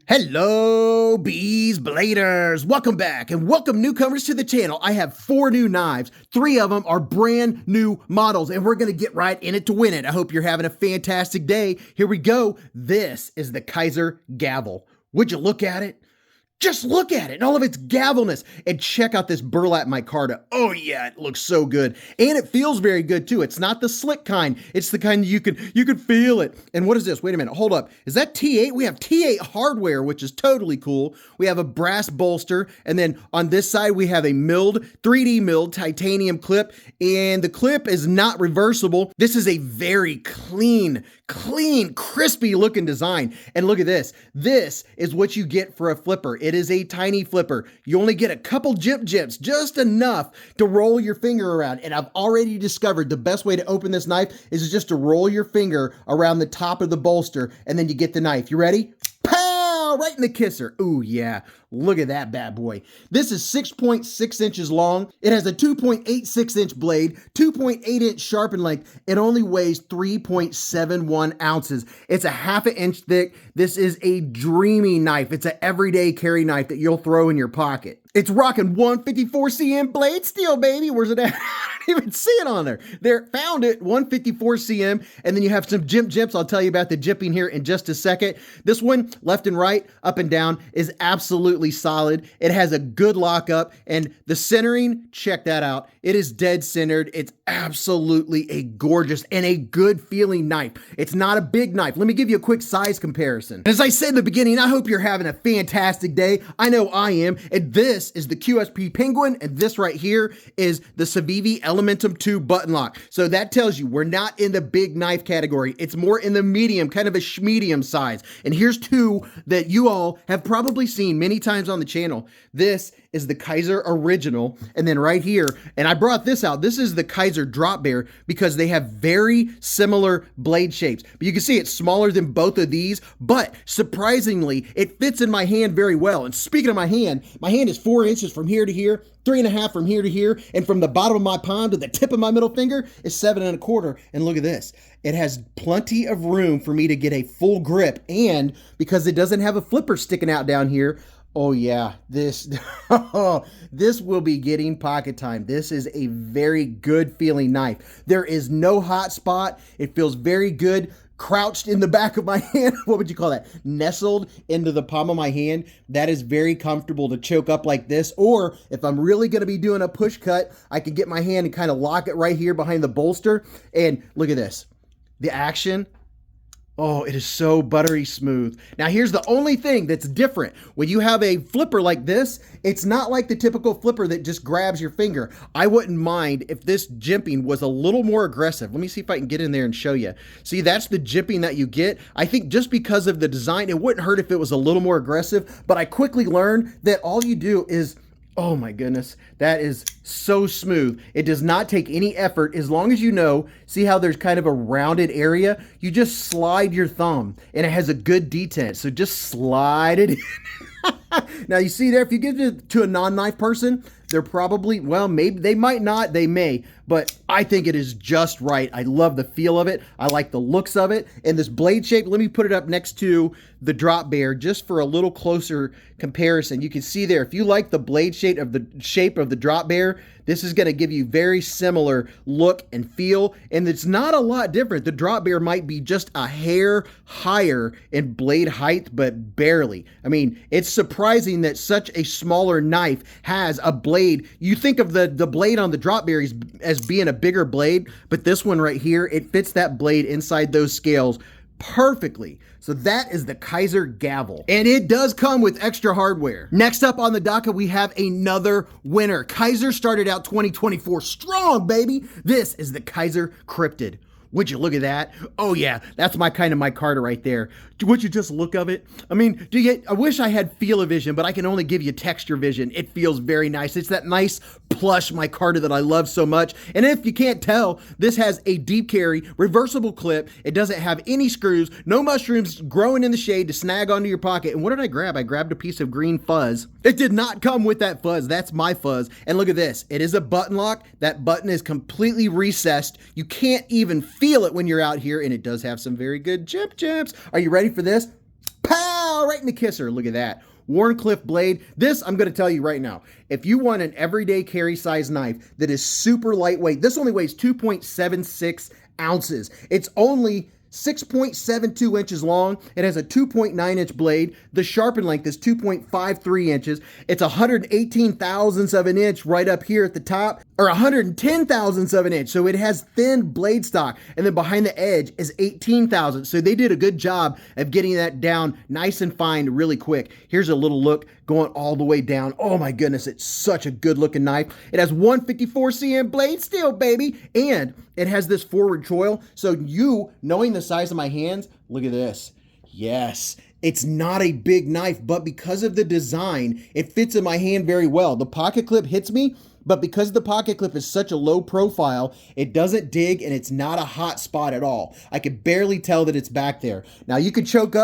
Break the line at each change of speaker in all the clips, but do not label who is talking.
Hello, Beez Bladers! Welcome back and welcome newcomers to the channel. I have 4 new knives. 3 of them are brand new models and we're going to get right in it to win it. I hope you're having a fantastic day. Here we go. This is the Kaiser Gavl. Would you look at it? Just look at it and all of its gavelness and check out this burlap micarta. Oh yeah, it looks so good. And it feels very good too. It's not the slick kind. It's the kind you can feel it. And what is this? Wait a minute, hold up. Is that T8? We have T8 hardware, which is totally cool. We have a brass bolster. And then on this side, we have a 3D milled titanium clip. And the clip is not reversible. This is a very clean, crispy looking design. And look at this. This is what you get for a flipper. It is a tiny flipper. You only get a couple jips, just enough to roll your finger around. And I've already discovered the best way to open this knife is just to roll your finger around the top of the bolster and then you get the knife. You ready? Pow! Right in the kisser. Ooh, yeah. Look at that bad boy. This is 6.6 inches long. It has a 2.86 inch blade, 2.8 inch sharpen length. It only weighs 3.71 ounces. It's a ½ inch thick. This is a dreamy knife. It's an everyday carry knife that you'll throw in your pocket. It's rocking 154 cm blade steel, baby. Where's it at? I didn't even see it on there. There, found it, 154 cm. And then you have some jips. I'll tell you about the jipping here in just a second. This one, left and right, up and down, is absolutely solid. It has a good lockup and the centering, check that out. It is dead centered. It's absolutely a gorgeous and a good feeling knife. It's not a big knife. Let me give you a quick size comparison. As I said in the beginning, I hope you're having a fantastic day. I know I am. And this is the QSP Penguin and this right here is the Civivi Elementum 2 button lock. So that tells you we're not in the big knife category. It's more in the medium, kind of a schmedium size. And here's 2 that you all have probably seen many times on the channel. This is the Kaiser Original. And then right here, and I brought this out, this is the Kaiser Drop Bear because they have very similar blade shapes. But you can see it's smaller than both of these, but surprisingly, it fits in my hand very well. And speaking of my hand is 4 inches from here to here, 3.5 from here to here, and from the bottom of my palm to the tip of my middle finger is 7.25. And look at this. It has plenty of room for me to get a full grip. And because it doesn't have a flipper sticking out down here, oh yeah, this will be getting pocket time. This is a very good feeling knife. There is no hot spot. It feels very good. Crouched in the back of my hand. What would you call that? Nestled into the palm of my hand. That is very comfortable to choke up like this. Or if I'm really going to be doing a push cut, I can get my hand and kind of lock it right here behind the bolster. And look at this. The action. Oh, it is so buttery smooth. Now, here's the only thing that's different. When you have a flipper like this, it's not like the typical flipper that just grabs your finger. I wouldn't mind if this jimping was a little more aggressive. Let me see if I can get in there and show you. See, that's the jimping that you get. I think just because of the design, it wouldn't hurt if it was a little more aggressive, but I quickly learned that all you do is, oh my goodness, that is so smooth. It does not take any effort as long as you know, see how there's kind of a rounded area? You just slide your thumb and it has a good detent. So just slide it in. Now you see there, if you give it to a non-knife person, they're probably, well, maybe they might not, they may, but I think it is just right. I love the feel of it. I like the looks of it. And this blade shape, let me put it up next to the Drop Bear just for a little closer comparison. You can see there, if you like the blade shape of the Drop Bear, this is going to give you very similar look and feel. And it's not a lot different. The Drop Bear might be just a hair higher in blade height, but barely. I mean, it's surprising that such a smaller knife has a blade. You think of the blade on the Drop Bear as being a bigger blade, but this one right here, it fits that blade inside those scales perfectly. So that is the Kaiser Gavl. And it does come with extra hardware. Next up on the docket, we have another winner. Kaiser started out 2024 strong, baby. This is the Kaiser Crypted. Would you look at that? Oh yeah, that's my kind of micarta right there. Would you just look of it? I mean, I wish I had feel-o-vision, but I can only give you texture vision. It feels very nice. It's that nice plush micarta that I love so much. And if you can't tell, this has a deep carry, reversible clip. It doesn't have any screws, no mushrooms growing in the shade to snag onto your pocket. And what did I grab? I grabbed a piece of green fuzz. It did not come with that fuzz. That's my fuzz. And look at this. It is a button lock. That button is completely recessed. You can't even feel it when you're out here, and it does have some very good jips. Are you ready for this? Pow! right in the kisser. Look at that. Warncliffe blade. This, I'm going to tell you right now, if you want an everyday carry size knife that is super lightweight, this only weighs 2.76 ounces. It's only 6.72 inches long. It has a 2.9 inch blade. The sharpen length is 2.53 inches. It's 118 thousandths of an inch right up here at the top, or 110 thousandths of an inch. So it has thin blade stock. And then behind the edge is 18 thousandths. So they did a good job of getting that down nice and fine really quick. Here's a little look going all the way down. Oh my goodness, it's such a good looking knife. It has 154 cm blade steel, baby. And it has this forward choil. So you, knowing the size of my hands, look at this. Yes, it's not a big knife, but because of the design, it fits in my hand very well. The pocket clip hits me, but because the pocket clip is such a low profile, it doesn't dig and it's not a hot spot at all. I can barely tell that it's back there. Now you can choke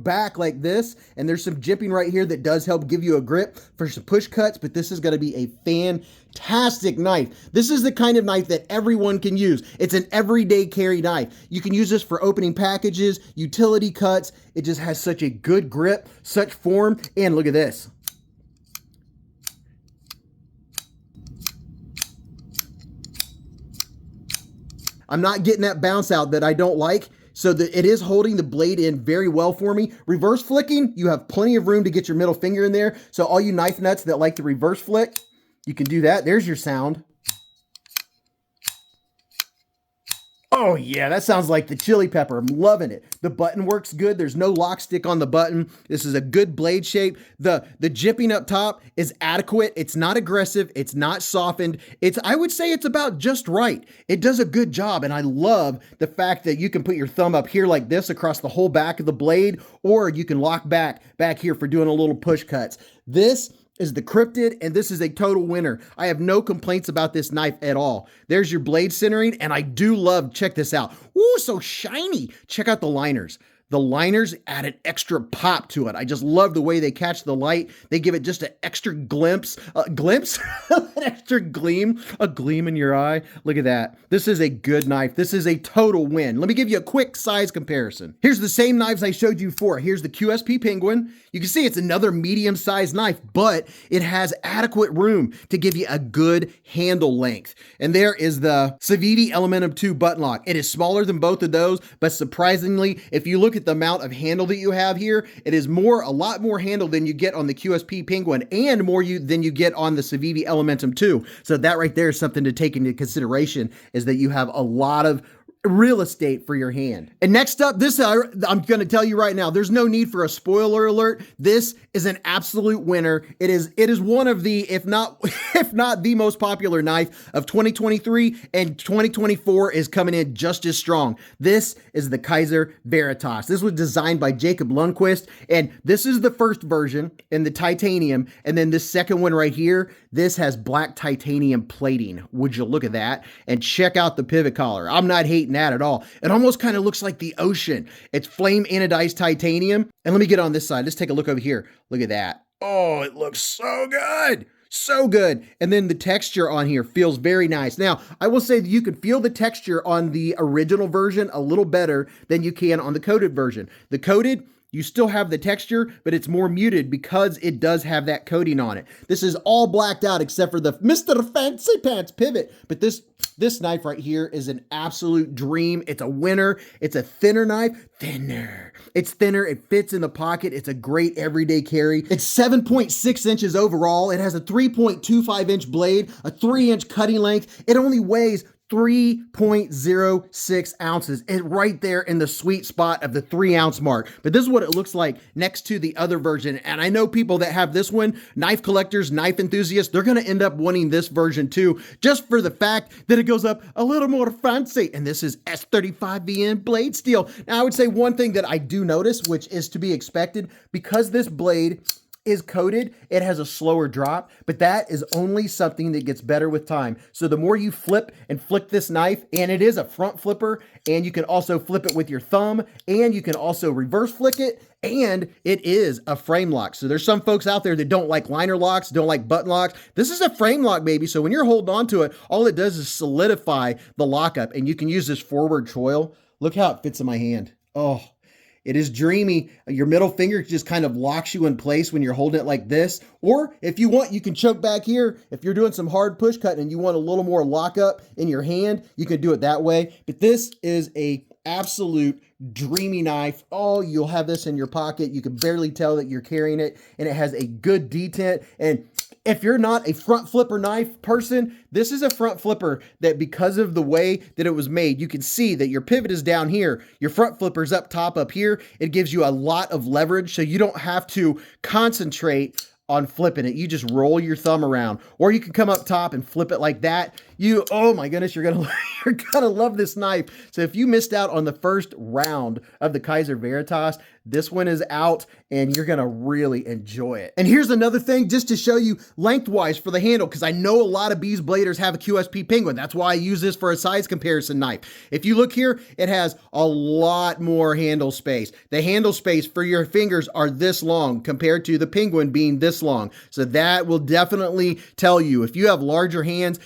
back like this, and there's some jipping right here that does help give you a grip for some push cuts, but this is gonna be a fantastic knife. This is the kind of knife that everyone can use. It's an everyday carry knife. You can use this for opening packages, utility cuts. It just has such a good grip, such form, and look at this. I'm not getting that bounce out that I don't like, so it is holding the blade in very well for me. Reverse flicking, you have plenty of room to get your middle finger in there. So all you knife nuts that like to reverse flick, you can do that. There's your sound. Oh yeah, that sounds like the chili pepper. I'm loving it. The button works good. There's no lock stick on the button. This is a good blade shape. The jipping up top is adequate. It's not aggressive. It's not softened. I would say it's about just right. It does a good job, and I love the fact that you can put your thumb up here like this across the whole back of the blade, or you can lock back here for doing a little push cuts. This is the Cryptid, and this is a total winner. I have no complaints about this knife at all. There's your blade centering, and I do love, check this out. Ooh, so shiny. Check out the liners. The liners add an extra pop to it. I just love the way they catch the light. They give it just an extra glimpse, an extra gleam, a gleam in your eye. Look at that. This is a good knife. This is a total win. Let me give you a quick size comparison. Here's the same knives I showed you before. Here's the QSP Penguin. You can see it's another medium-sized knife, but it has adequate room to give you a good handle length. And there is the Civivi Elementum 2 button lock. It is smaller than both of those, but surprisingly, if you look at the amount of handle that you have here, it is a lot more handle than you get on the QSP Penguin, and more than you get on the Civivi Elementum 2. So that right there is something to take into consideration, is that you have a lot of real estate for your hand. And next up, this I'm going to tell you right now, there's no need for a spoiler alert. This is an absolute winner. It is one of the, if not the most popular knife of 2023, and 2024 is coming in just as strong. This is the Kaiser Veritas. This was designed by Jacob Lundquist, and this is the first version in the titanium, and then this second one right here, this has black titanium plating. Would you look at that? And check out the pivot collar. I'm not hating that at all. It almost kind of looks like the ocean. It's flame anodized titanium. And let me get on this side. Let's take a look over here. Look at that. Oh, it looks so good. So good. And then the texture on here feels very nice. Now, I will say that you can feel the texture on the original version a little better than you can on the coated version. The coated, you still have the texture, but it's more muted because it does have that coating on it. This is all blacked out except for the Mr. Fancy Pants pivot. But this knife right here is an absolute dream. It's a winner. It's a thinner knife. Thinner. It's thinner. It fits in the pocket. It's a great everyday carry. It's 7.6 inches overall. It has a 3.25 inch blade, a 3-inch cutting length. It only weighs 3.06 ounces. It's right there in the sweet spot of the 3-ounce mark. But this is what it looks like next to the other version. And I know people that have this one, knife collectors, knife enthusiasts, they're going to end up wanting this version too, just for the fact that it goes up a little more fancy. And this is S35VN blade steel. Now, I would say one thing that I do notice, which is to be expected, because this blade is coated, it has a slower drop, but that is only something that gets better with time. So the more you flip and flick this knife, and it is a front flipper, and you can also flip it with your thumb, and you can also reverse flick it, and it is a frame lock. So there's some folks out there that don't like liner locks, don't like button locks. This is a frame lock, baby. So when you're holding on to it, all it does is solidify the lockup, and you can use this forward choil. Look how it fits in my hand. Oh, It is dreamy. Your middle finger just kind of locks you in place when you're holding it like this. Or if you want, you can choke back here. If you're doing some hard push cutting and you want a little more lockup in your hand, you can do it that way. But this is a absolute dreamy knife. Oh, you'll have this in your pocket. You can barely tell that you're carrying it, and it has a good detent. And if you're not a front flipper knife person, this is a front flipper that, because of the way that it was made, you can see that your pivot is down here. Your front flipper's up top up here. It gives you a lot of leverage, so you don't have to concentrate on flipping it. You just roll your thumb around, or you can come up top and flip it like that. Oh my goodness, you're gonna love this knife. So if you missed out on the first round of the Kaiser Veritas, this one is out and you're gonna really enjoy it. And here's another thing just to show you lengthwise for the handle, because I know a lot of Beez Bladers have a QSP Penguin. That's why I use this for a size comparison knife. If you look here, it has a lot more handle space. The handle space for your fingers are this long compared to the Penguin being this long. So that will definitely tell you, if you have larger hands,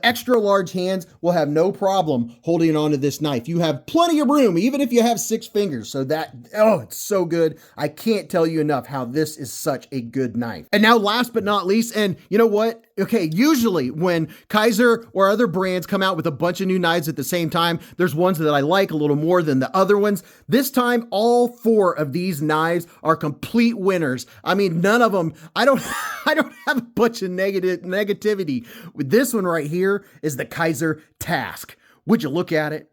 extra large hands will have no problem holding onto this knife. You have plenty of room, even if you have 6 fingers. So it's so good. I can't tell you enough how this is such a good knife. And now last but not least, and you know what? Okay, usually when Kaiser or other brands come out with a bunch of new knives at the same time, there's ones that I like a little more than the other ones. This time, all 4 of these knives are complete winners. I mean, none of them, I don't have a bunch of negativity. With this one right here is the Kaiser Task. Would you look at it?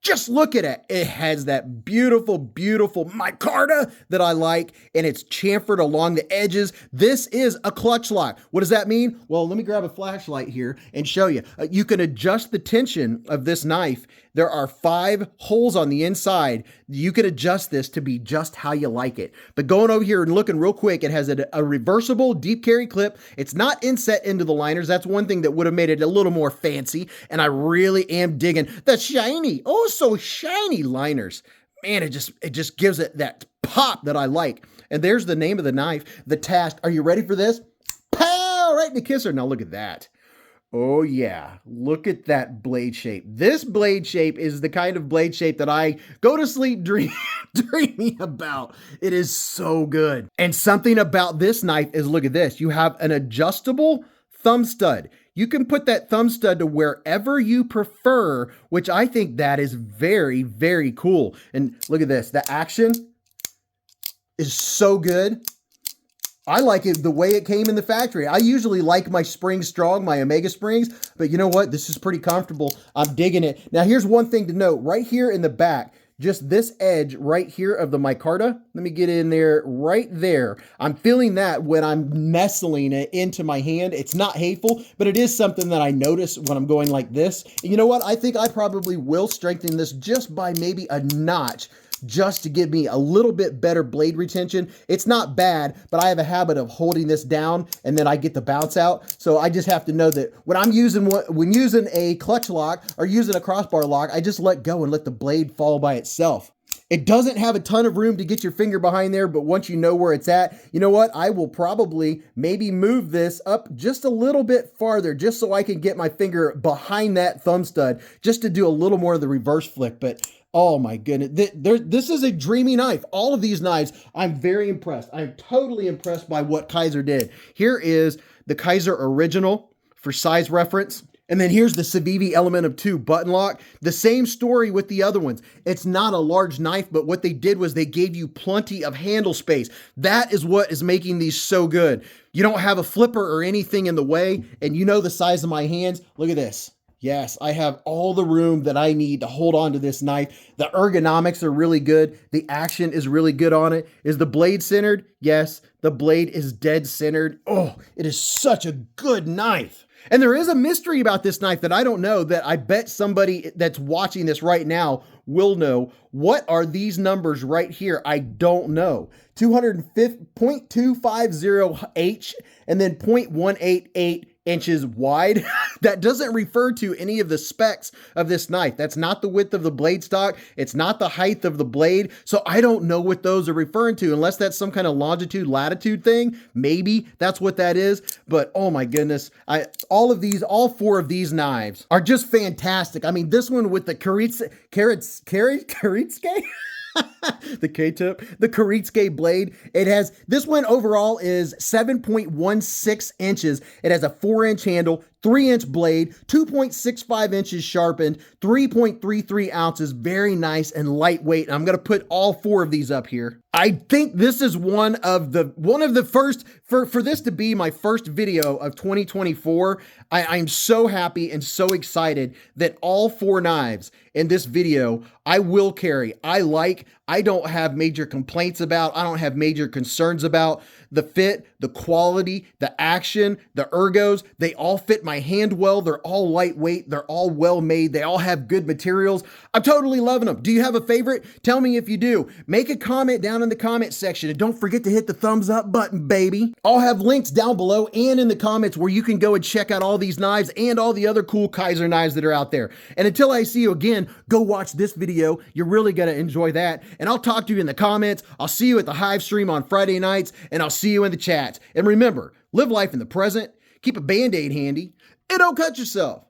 Just look at it. It has that beautiful, beautiful micarta that I like, and it's chamfered along the edges. This is a clutch lock. What does that mean? Well, let me grab a flashlight here and show you. You can adjust the tension of this knife. There are 5 holes on the inside. You can adjust this to be just how you like it. But going over here and looking real quick, it has a reversible deep carry clip. It's not inset into the liners. That's one thing that would have made it a little more fancy. And I really am digging the shiny, oh so shiny liners. Man, it just gives it that pop that I like. And there's the name of the knife, the Task. Are you ready for this? Pow! Right in the kisser. Now look at that. Oh yeah, look at that blade shape. This blade shape is the kind of blade shape that I go to sleep dreaming about. It is so good. And something about this knife is, look at this. You have an adjustable thumb stud. You can put that thumb stud to wherever you prefer, which I think that is very, very cool. And look at this, the action is so good. I like it the way it came in the factory. I usually like my springs strong, my Omega springs, but you know what? This is pretty comfortable. I'm digging it. Now, here's one thing to note. Right here in the back, just this edge right here of the micarta, let me get in there right there. I'm feeling that when I'm nestling it into my hand. It's not hateful, but it is something that I notice when I'm going like this. And you know what? I think I probably will strengthen this just by maybe a notch, just to give me a little bit better blade retention. It's not bad, but I have a habit of holding this down and then I get the bounce out. So I just have to know that when using a clutch lock or using a crossbar lock, I just let go and let the blade fall by itself. It doesn't have a ton of room to get your finger behind there, but once you know where it's at, you know what? I will probably maybe move this up just a little bit farther, just so I can get my finger behind that thumb stud, just to do a little more of the reverse flick. But oh my goodness, this is a dreamy knife. All of these knives, I'm very impressed. I'm totally impressed by what Kaiser did. Here is the Kaiser Original for size reference. And then here's the Civivi Element of 2 button lock. The same story with the other ones. It's not a large knife, but what they did was they gave you plenty of handle space. That is what is making these so good. You don't have a flipper or anything in the way, and you know the size of my hands. Look at this. Yes, I have all the room that I need to hold on to this knife. The ergonomics are really good. The action is really good on it. Is the blade centered? Yes, the blade is dead centered. Oh, it is such a good knife. And there is a mystery about this knife that I don't know, that I bet somebody that's watching this right now will know. What are these numbers right here? I don't know. 0.250H and then 0.188 inches wide. That doesn't refer to any of the specs of this knife. That's not the width of the blade stock. It's not the height of the blade. So I don't know what those are referring to, unless that's some kind of longitude, latitude thing. Maybe that's what that is. But oh my goodness, all 4 of these knives are just fantastic. I mean, this one with the Karitske? The K-tip, the Kaiser blade. It has, this one overall is 7.16 inches. It has a 4-inch handle, 3-inch blade, 2.65 inches sharpened, 3.33 ounces. Very nice and lightweight. I'm going to put all 4 of these up here. I think this is one of the first, for this to be my first video of 2024. I'm so happy and so excited that all 4 knives in this video I will carry. I don't have major complaints about, I don't have major concerns about the fit, the quality, the action, the ergos. They all fit my hand well. They're all lightweight. They're all well made. They all have good materials. I'm totally loving them. Do you have a favorite? Tell me if you do. Make a comment down in the comment section, and don't forget to hit the thumbs up button, baby. I'll have links down below and in the comments where you can go and check out all these knives and all the other cool Kaiser knives that are out there. And until I see you again, go watch this video. You're really going to enjoy that. And I'll talk to you in the comments. I'll see you at the Hive stream on Friday nights, and I'll see you in the chats. And remember, live life in the present, keep a Band-Aid handy, and don't cut yourself.